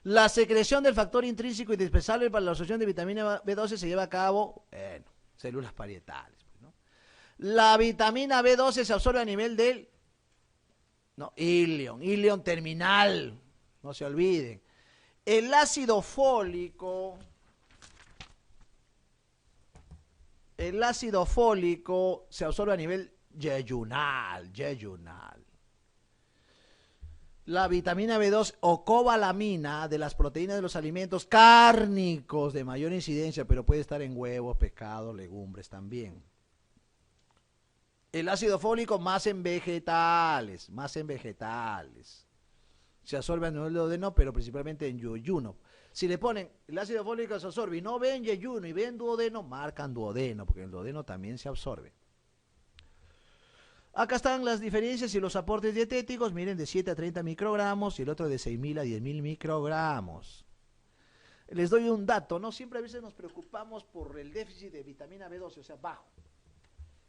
La secreción del factor intrínseco indispensable para la absorción de vitamina B12 se lleva a cabo, bueno, células parietales. Pues, ¿no? La vitamina B12 se absorbe a nivel del, no, ilion terminal, no se olviden. El ácido fólico, se absorbe a nivel yeyunal. La vitamina B2 o cobalamina de las proteínas de los alimentos cárnicos de mayor incidencia, pero puede estar en huevos, pescados, legumbres también. El ácido fólico más en vegetales. Se absorbe a nivel duodeno, pero principalmente en yeyuno. Si le ponen el ácido fólico se absorbe y no ven yeyuno y ven duodeno, marcan duodeno, porque el duodeno también se absorbe. Acá están las diferencias y los aportes dietéticos, miren, de 7 a 30 microgramos y el otro de 6.000 a 10.000 microgramos. Les doy un dato, ¿no? Siempre a veces nos preocupamos por el déficit de vitamina B12, o sea, bajo.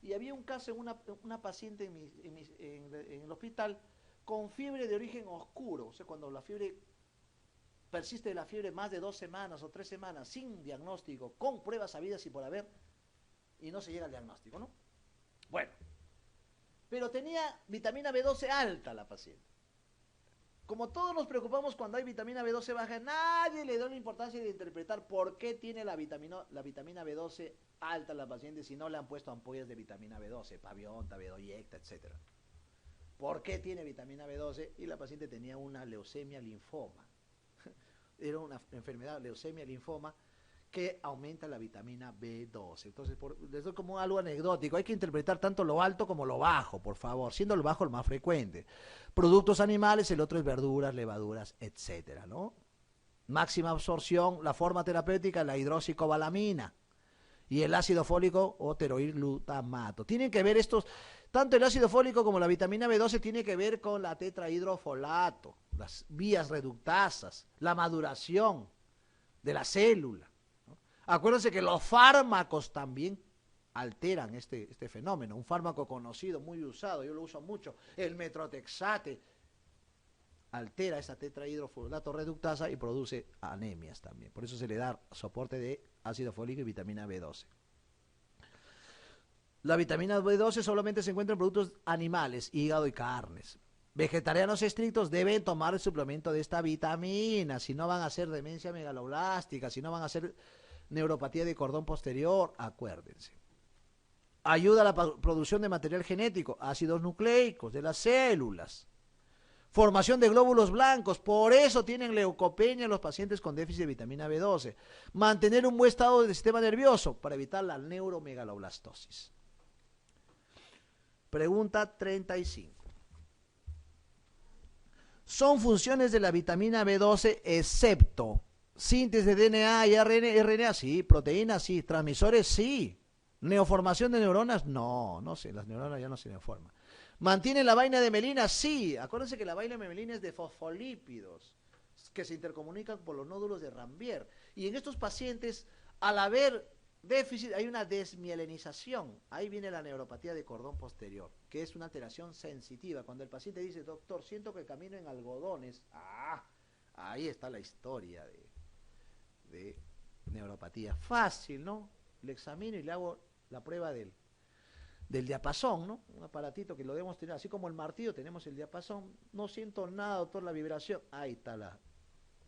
Y había un caso en una paciente en el hospital con fiebre de origen oscuro, o sea, cuando la fiebre persiste la fiebre más de 2 semanas o 3 semanas sin diagnóstico, con pruebas habidas y por haber, y no se llega al diagnóstico, ¿no? Bueno, pero tenía vitamina B12 alta la paciente. Como todos nos preocupamos cuando hay vitamina B12 baja, nadie le da la importancia de interpretar por qué tiene la vitamina B12 alta la paciente si no le han puesto ampollas de vitamina B12, pavionta, bedoyecta, etc. ¿Por qué tiene vitamina B12? Y la paciente tenía una leucemia linfoma. Era una enfermedad, leucemia linfoma, que aumenta la vitamina B12. Entonces, les doy como algo anecdótico. Hay que interpretar tanto lo alto como lo bajo, por favor, siendo el bajo el más frecuente. Productos animales, el otro es verduras, levaduras, etcétera, ¿no? Máxima absorción, la forma terapéutica, la hidroxicobalamina y el ácido fólico o teroilglutamato. Tienen que ver estos, tanto el ácido fólico como la vitamina B12 tiene que ver con la tetrahidrofolato, las vías reductasas, la maduración de la célula. Acuérdense que los fármacos también alteran este fenómeno. Un fármaco conocido, muy usado, yo lo uso mucho, el metrotexate, altera esa tetrahidrofolato reductasa y produce anemias también. Por eso se le da soporte de ácido fólico y vitamina B12. La vitamina B12 solamente se encuentra en productos animales, hígado y carnes. Vegetarianos estrictos deben tomar el suplemento de esta vitamina, si no van a hacer demencia megaloblástica, si no van a hacer neuropatía de cordón posterior, acuérdense. Ayuda a la producción de material genético, ácidos nucleicos de las células. Formación de glóbulos blancos, por eso tienen leucopenia los pacientes con déficit de vitamina B12. Mantener un buen estado del sistema nervioso para evitar la neuromegaloblastosis. Pregunta 35. Son funciones de la vitamina B12 excepto síntesis de DNA y RNA, sí, proteínas, sí, transmisores, sí, neoformación de neuronas, no sé, las neuronas ya no se neoforman. ¿Mantiene la vaina de melina? Sí, acuérdense que la vaina de melina es de fosfolípidos que se intercomunican por los nódulos de Rambier. Y en estos pacientes, al haber déficit, hay una desmielinización. Ahí viene la neuropatía de cordón posterior, que es una alteración sensitiva. Cuando el paciente dice, doctor, siento que camino en algodones, ahí está la historia de neuropatía. Fácil, ¿no? Le examino y le hago la prueba del diapasón, ¿no? Un aparatito que lo debemos tener, así como el martillo tenemos el diapasón. No siento nada, doctor, la vibración. Ahí está la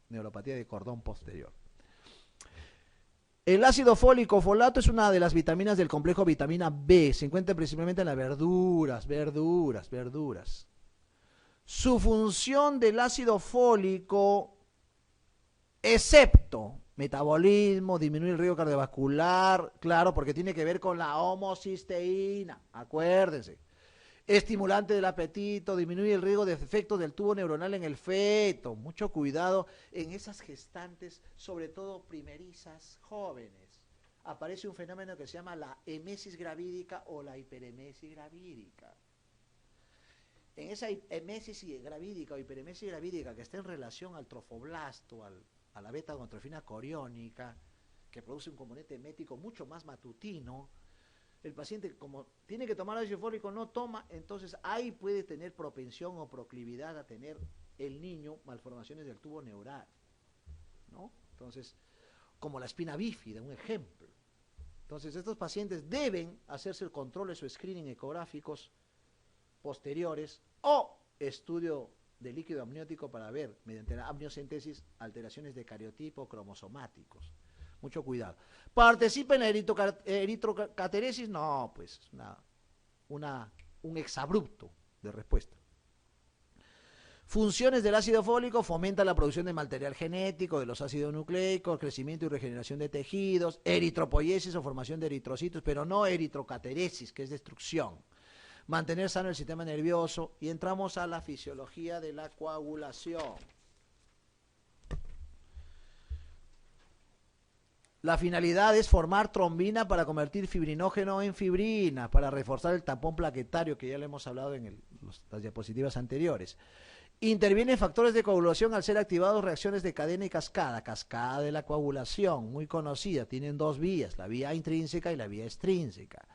neuropatía de cordón posterior. El ácido fólico folato es una de las vitaminas del complejo vitamina B. Se encuentra principalmente en las verduras. Su función del ácido fólico, excepto metabolismo, disminuir el riesgo cardiovascular, claro, porque tiene que ver con la homocisteína, acuérdense. Estimulante del apetito, disminuye el riesgo de efectos del tubo neuronal en el feto. Mucho cuidado en esas gestantes, sobre todo primerizas jóvenes. Aparece un fenómeno que se llama la emesis gravídica o la hiperemesis gravídica. En esa emesis gravídica o hiperemesis gravídica que está en relación al trofoblasto, a la beta-gontrofina coriónica, que produce un componente emético mucho más matutino, el paciente, como tiene que tomar ácido fólico, no toma, entonces ahí puede tener propensión o proclividad a tener el niño malformaciones del tubo neural. ¿no? Entonces, como la espina bífida, un ejemplo. Entonces, estos pacientes deben hacerse el control de su screening ecográficos posteriores o estudio de líquido amniótico para ver, mediante la amniocentesis, alteraciones de cariotipo cromosomáticos. Mucho cuidado. ¿Participa en la eritrocateresis? No, pues un exabrupto de respuesta. Funciones del ácido fólico: fomenta la producción de material genético, de los ácidos nucleicos, crecimiento y regeneración de tejidos, eritropoiesis o formación de eritrocitos, pero no eritrocateresis, que es destrucción. Mantener sano el sistema nervioso, y entramos a la fisiología de la coagulación. La finalidad es formar trombina para convertir fibrinógeno en fibrina, para reforzar el tapón plaquetario, que ya le hemos hablado en las diapositivas anteriores. Intervienen factores de coagulación al ser activados reacciones de cadena y cascada. Cascada de la coagulación, muy conocida, tienen dos vías, la vía intrínseca y la vía extrínseca.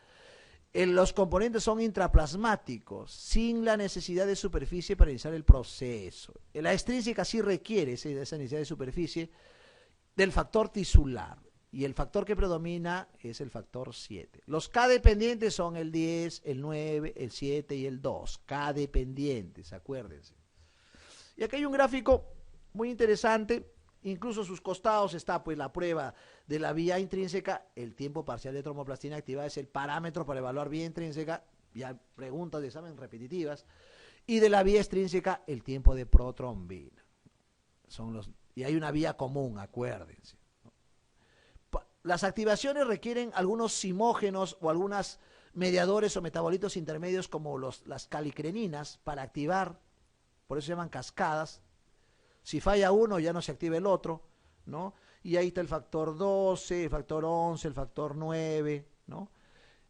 Los componentes son intraplasmáticos, sin la necesidad de superficie para iniciar el proceso. La extrínseca sí requiere esa necesidad de superficie del factor tisular, y el factor que predomina es el factor 7. Los K dependientes son el 10, el 9, el 7 y el 2. K dependientes, acuérdense. Y aquí hay un gráfico muy interesante. Incluso a sus costados está pues la prueba de la vía intrínseca. El tiempo parcial de tromboplastina activada es el parámetro para evaluar vía intrínseca. Ya preguntas de examen repetitivas. Y de la vía extrínseca, el tiempo de protrombina. Y hay una vía común, acuérdense. Las activaciones requieren algunos simógenos o algunos mediadores o metabolitos intermedios, como las calicreninas, para activar. Por eso se llaman cascadas. Si falla uno, ya no se activa el otro, ¿no? Y ahí está el factor 12, el factor 11, el factor 9, ¿no?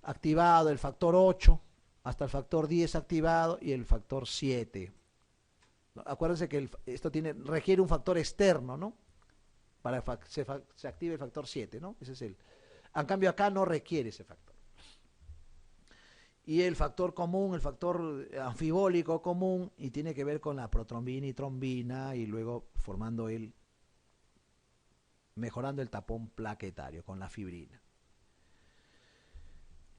Activado, el factor 8, hasta el factor 10 activado, y el factor 7. Acuérdense que esto requiere un factor externo, ¿no? Para que se active el factor 7, ¿no? Ese es en cambio acá no requiere ese factor. Y el factor común, el factor anfibólico común, y tiene que ver con la protrombina y trombina, y luego mejorando el tapón plaquetario con la fibrina.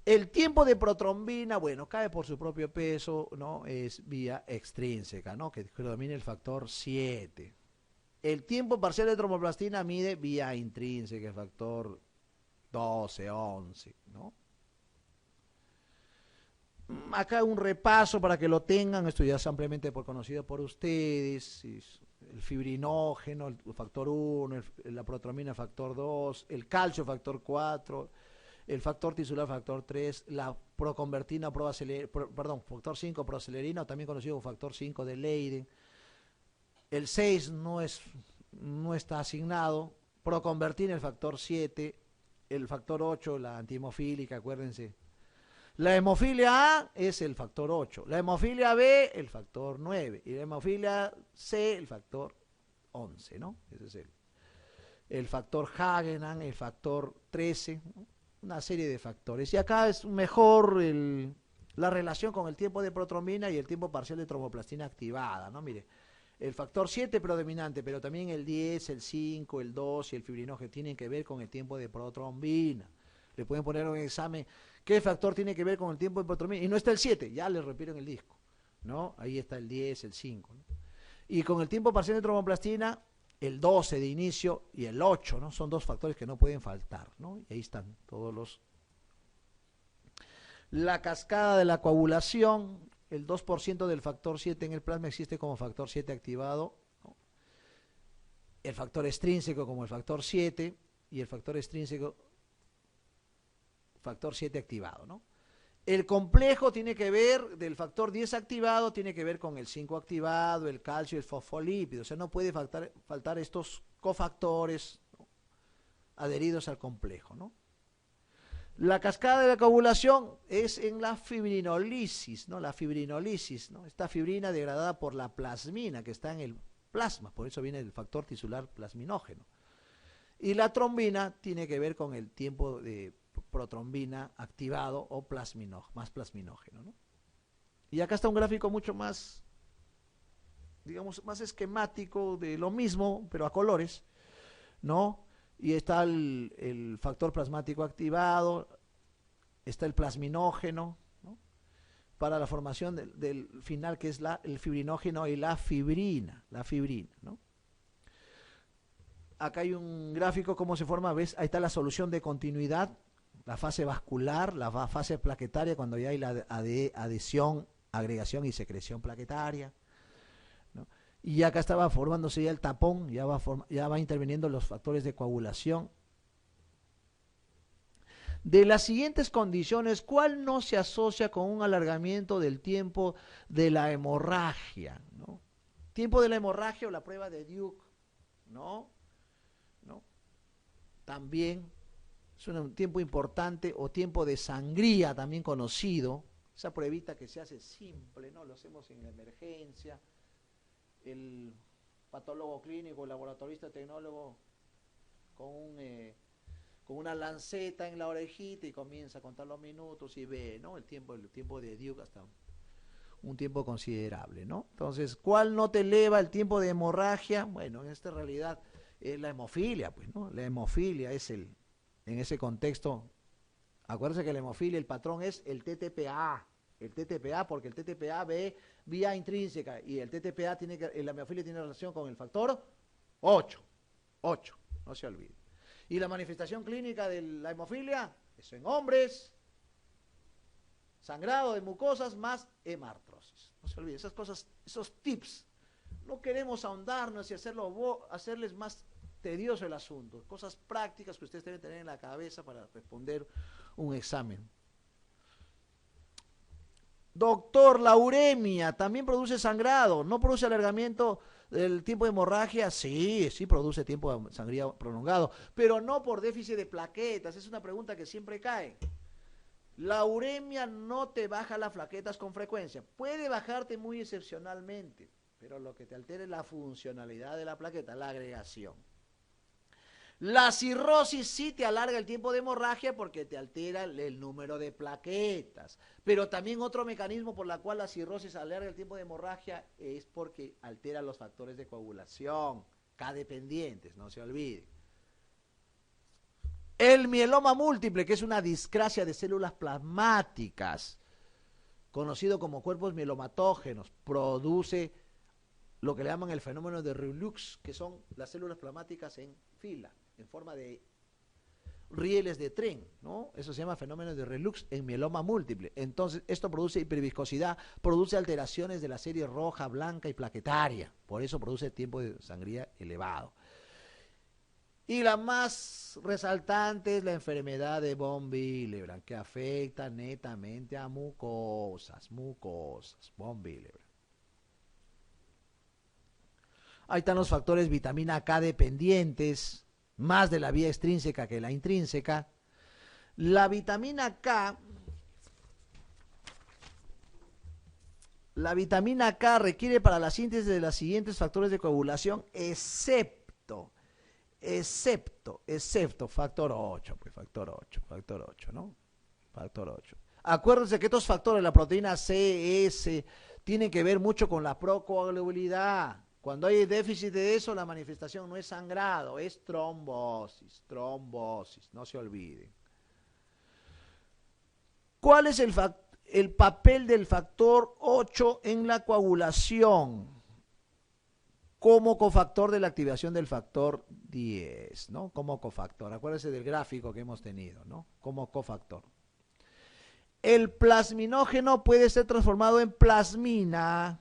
El tiempo de protrombina, bueno, cae por su propio peso, ¿no? Es vía extrínseca, ¿no? Que predomina el factor 7. El tiempo parcial de tromboplastina mide vía intrínseca, el factor 12, 11, ¿no? Acá un repaso para que lo tengan, esto ya es ampliamente conocido por ustedes: el fibrinógeno, el factor 1, la protrombina, el factor 2, el calcio, factor 4, el factor tisular, factor 3, la proconvertina, factor 5, procelerina, también conocido como factor 5 de Leiden. El 6 no está asignado, proconvertina, el factor 7, el factor 8, la antihemofílica, acuérdense. La hemofilia A es el factor 8, la hemofilia B el factor 9, y la hemofilia C el factor 11, ¿no? Ese es el factor Hagenan, el factor 13, ¿no? Una serie de factores. Y acá es mejor la relación con el tiempo de protrombina y el tiempo parcial de tromboplastina activada, ¿no? Mire, el factor 7 predominante, pero también el 10, el 5, el 2 y el fibrinógeno tienen que ver con el tiempo de protrombina. Le pueden poner un examen, ¿qué factor tiene que ver con el tiempo de protrombina? Y no está el 7, ya le repito en el disco, ¿no? Ahí está el 10, el 5, ¿no? Y con el tiempo parcial de tromboplastina, el 12 de inicio y el 8, ¿no? Son dos factores que no pueden faltar, ¿no? Y ahí están todos los... La cascada de la coagulación, el 2% del factor 7 en el plasma existe como factor 7 activado, ¿no? El factor extrínseco como el factor 7, y el factor extrínseco factor 7 activado, ¿no? El complejo tiene que ver, del factor 10 activado, tiene que ver con el 5 activado, el calcio y el fosfolípido. O sea, no puede faltar estos cofactores, ¿no?, adheridos al complejo, ¿no? La cascada de la coagulación es en la fibrinolisis, ¿no? La fibrinolisis, ¿no? Esta fibrina degradada por la plasmina que está en el plasma, por eso viene el factor tisular plasminógeno. Y la trombina tiene que ver con el tiempo de protrombina activado o más plasminógeno, ¿no? Y acá está un gráfico mucho más, digamos, más esquemático de lo mismo, pero a colores. ¿no? Y está el factor plasmático activado, está el plasminógeno, ¿no? Para la formación del final, que es el fibrinógeno y la fibrina, ¿no? Acá hay un gráfico, cómo se forma, ¿ves? Ahí está la solución de continuidad, la fase vascular, la fase plaquetaria, cuando ya hay la adhesión, agregación y secreción plaquetaria, ¿no? Y acá estaba formándose ya el tapón, ya va interviniendo los factores de coagulación. De las siguientes condiciones, ¿cuál no se asocia con un alargamiento del tiempo de la hemorragia, ¿no? Tiempo de la hemorragia o la prueba de Duke, ¿no? También es un tiempo importante, o tiempo de sangría, también conocido, esa pruebita que se hace simple, ¿no? Lo hacemos en la emergencia, el patólogo clínico, el laboratorista tecnólogo con una lanceta en la orejita y comienza a contar los minutos y ve, ¿no? El tiempo de Duke hasta un tiempo considerable, ¿no? Entonces, ¿cuál no te eleva el tiempo de hemorragia? Bueno, en esta realidad es la hemofilia, pues, ¿no? La hemofilia es en ese contexto, acuérdense que la hemofilia, el patrón es el TTPA, porque el TTPA ve vía intrínseca y el TTPA la hemofilia tiene relación con el factor 8, no se olvide. Y la manifestación clínica de la hemofilia es en hombres, sangrado de mucosas más hemartrosis. No se olvide, esas cosas, esos tips. No queremos ahondarnos y hacerles más tedioso el asunto. Cosas prácticas que ustedes deben tener en la cabeza para responder un examen. Doctor, la uremia también produce sangrado, no produce alargamiento del tiempo de hemorragia. Sí produce tiempo de sangría prolongado, pero no por déficit de plaquetas. Es una pregunta que siempre cae. La uremia no te baja las plaquetas con frecuencia, puede bajarte muy excepcionalmente, pero lo que te altera es la funcionalidad de la plaqueta, la agregación. La cirrosis sí te alarga el tiempo de hemorragia porque te altera el número de plaquetas, pero también otro mecanismo por la cual la cirrosis alarga el tiempo de hemorragia es porque altera los factores de coagulación, K-dependientes, no se olvide. El mieloma múltiple, que es una discrasia de células plasmáticas, conocido como cuerpos mielomatógenos, produce lo que le llaman el fenómeno de Relux, que son las células plasmáticas en fila, en forma de rieles de tren, ¿no? Eso se llama fenómeno de Relux en mieloma múltiple. Entonces, esto produce hiperviscosidad, produce alteraciones de la serie roja, blanca y plaquetaria. Por eso produce tiempo de sangría elevado. Y la más resaltante es la enfermedad de von Willebrand, que afecta netamente a mucosas, von Willebrand. Ahí están los factores vitamina K dependientes, más de la vía extrínseca que la intrínseca. La vitamina K requiere para la síntesis de los siguientes factores de coagulación, excepto factor 8, pues factor 8, ¿no? Factor 8. Acuérdense que estos factores, la proteína C, S, tienen que ver mucho con la procoagulabilidad. Cuando hay déficit de eso, la manifestación no es sangrado, es trombosis, no se olviden. ¿Cuál es el papel del factor 8 en la coagulación? Como cofactor de la activación del factor 10, ¿no? Como cofactor. Acuérdense del gráfico que hemos tenido, ¿no? Como cofactor. El plasminógeno puede ser transformado en plasmina,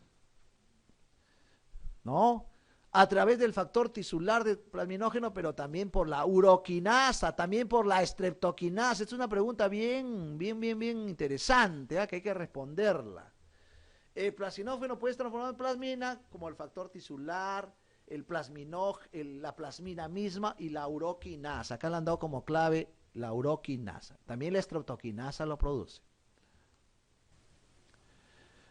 ¿no? A través del factor tisular del plasminógeno, pero también por la uroquinasa, también por la streptoquinasa. Es una pregunta bien interesante, ¿eh? Que hay que responderla. El plasminógeno puede ser transformado en plasmina, como el factor tisular, la plasmina misma y la uroquinasa. Acá le han dado como clave la uroquinasa. También la streptoquinasa lo produce.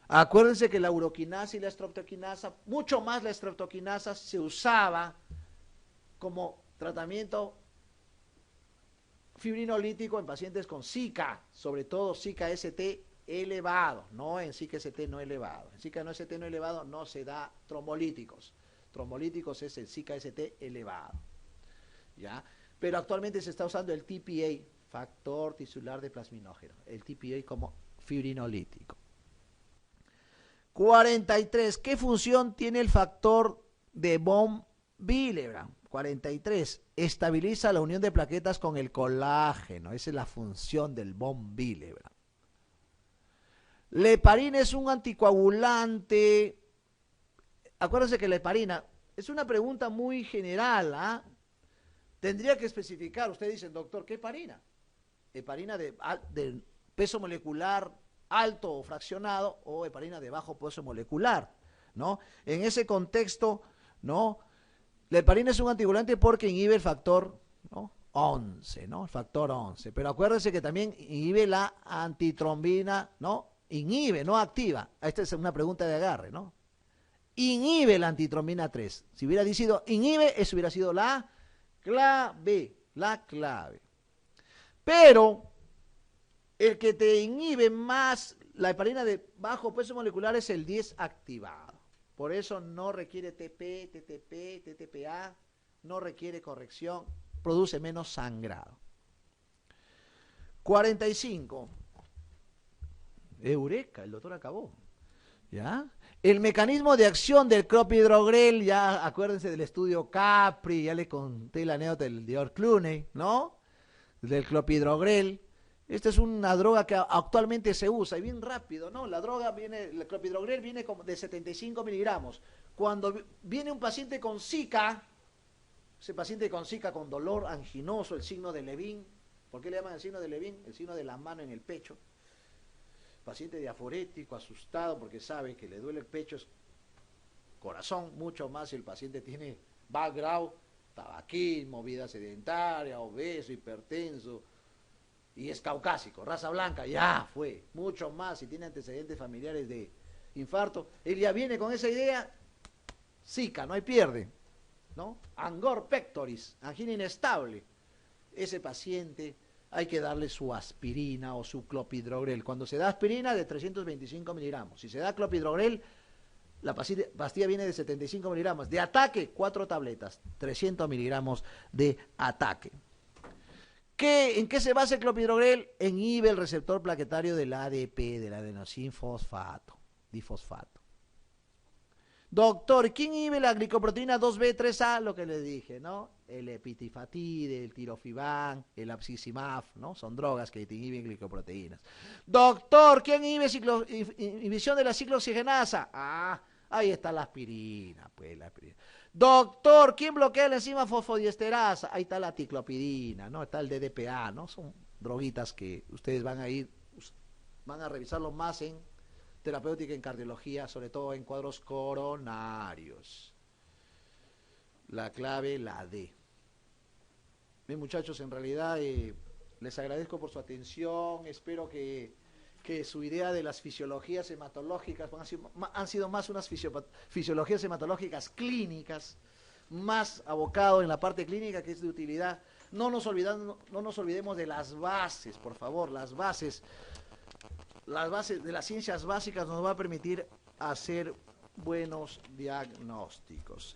Acuérdense que la uroquinasa y la streptoquinasa, mucho más la streptoquinasa, se usaba como tratamiento fibrinolítico en pacientes con Zika, sobre todo Zika ST elevado, no en Zika ST no elevado. En Zika no ST no elevado no se da trombolíticos. Trombolíticos es el Zika ST elevado. ¿ya? Pero actualmente se está usando el TPA, factor tisular de plasminógeno, el TPA como fibrinolítico. 43. ¿Qué función tiene el factor de von Willebrand? 43. Estabiliza la unión de plaquetas con el colágeno. Esa es la función del von Willebrand. La heparina es un anticoagulante. Acuérdense que la heparina es una pregunta muy general, ¿ah? Tendría que especificar. Ustedes dicen, doctor, ¿qué heparina? Heparina de peso molecular alto o fraccionado o heparina de bajo peso molecular, ¿no? En ese contexto, ¿no? La heparina es un anticoagulante porque inhibe el factor, ¿no? 11, ¿no? El factor 11. Pero acuérdense que también inhibe la antitrombina, ¿no? Inhibe, no activa. Esta es una pregunta de agarre, ¿no? Inhibe la antitrombina 3. Si hubiera dicho inhibe, eso hubiera sido la clave, la clave. Pero el que te inhibe más la heparina de bajo peso molecular es el 10 activado. Por eso no requiere TP, TTP, TTPA, no requiere corrección, produce menos sangrado. 45. Eureka, el doctor acabó. ¿Ya? El mecanismo de acción del clopidogrel, ya acuérdense del estudio Capri, ya le conté la anécdota del George Clooney, ¿no? Del clopidogrel. Esta es una droga que actualmente se usa, y bien rápido, ¿no? La droga viene, el clopidogrel viene como de 75 miligramos. Cuando viene un paciente con Zika, ese paciente con Zika con dolor anginoso, el signo de Levin, ¿por qué le llaman el signo de Levin? El signo de la mano en el pecho. Paciente diaforético, asustado porque sabe que le duele el pecho, es corazón, mucho más si el paciente tiene background, tabaquismo, vida sedentaria, obeso, hipertenso, y es caucásico, raza blanca, ya fue, mucho más si tiene antecedentes familiares de infarto, él ya viene con esa idea, Zika, no hay pierde, ¿no? Angor pectoris, angina inestable, ese paciente hay que darle su aspirina o su clopidogrel. Cuando se da aspirina, de 325 miligramos. Si se da clopidogrel, la pastilla viene de 75 miligramos. De ataque, 4 tabletas, 300 miligramos de ataque. ¿En qué se basa el clopidogrel? Inhibe el receptor plaquetario del ADP, del adenosín fosfato, difosfato. Doctor, ¿quién inhibe la glicoproteína 2B3A? Lo que le dije, ¿no? El epitifatide, el tirofiban, el abscisimav, ¿no? Son drogas que te inhiben glicoproteínas. Doctor, ¿quién inhibe inhibición de la ciclooxigenasa? Ah, ahí está la aspirina, pues la aspirina. Doctor, ¿quién bloquea la enzima fosfodiesterasa? Ahí está la ticlopidina, ¿no? Está el DDPA, ¿no? Son droguitas que ustedes van a revisarlo más en terapéutica en cardiología, sobre todo en cuadros coronarios. La clave, la D. Bien, muchachos, en realidad les agradezco por su atención, espero que su idea de las fisiologías hematológicas han sido más unas fisiologías hematológicas clínicas, más abocado en la parte clínica que es de utilidad. No nos olvidemos de las bases, por favor, las bases de las ciencias básicas nos va a permitir hacer buenos diagnósticos.